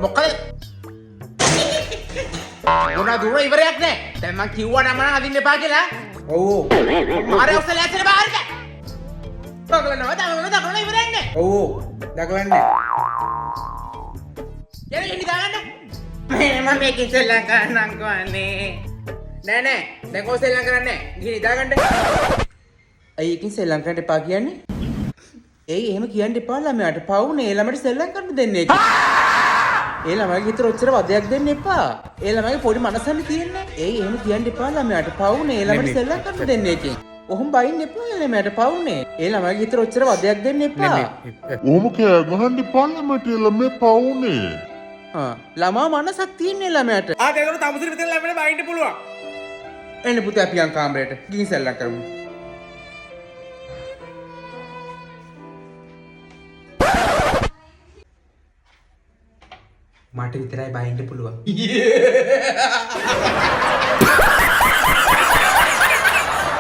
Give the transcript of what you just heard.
මොකද මොනා දුර ඉවරයක් නෑ. දැන් මං කිව්වා නම් මම අදින්න එපා කියලා. ඔව්. මාරේ ඔස්සල ඇත්තට බාහිරට. දකලනවා ඉවරයක් නෑ. ඔව්. දකලන්නේ. යන්නේ නිදාගන්න. මම මේකෙන් සෙල්ලම් කරන්නම් කොහොනේ. නෑ දැන් කොහොම සෙල්ලම් කරන්නේ? ගිහින් නිදාගන්න. අයි එකකින් සෙල්ලම් කරන්න එපා කියන්නේ? ඒයි එහෙම කියන්න එපා ළමයාට. පවුනේ ළමයට සෙල්ලම් කරන්න දෙන්නේ. ඒ ළමයාගේ හිතට ඔච්චර වදයක් දෙන්න එපා. ඒ ළමයාගේ පොඩි මනසක් තියෙන්නේ. ඒයි එහෙම කියන්න එපා ළමයාට. පවුනේ ළමයට සෙල්ලම් කරන්න දෙන්නේ එකෙන්. ඔහොම බයින්න එපා ළමයාට පවුනේ. ඒ ළමයාගේ හිතට ඔච්චර වදයක් දෙන්න එපා. ඔහොම කෑ ගහන්න එපා ළමයට. ළමයා පවුනේ. ළමා මනසක් තියෙන්නේ ළමයාට. ඒකට තමුසිරි විතර ළමයට බයින්න පුළුවන්. එන්න පුතේ අපි යන් කාමරේට. ගිහින් සෙල්ලම් කරමු. මට විතරයි බයින්න පුළුවන්.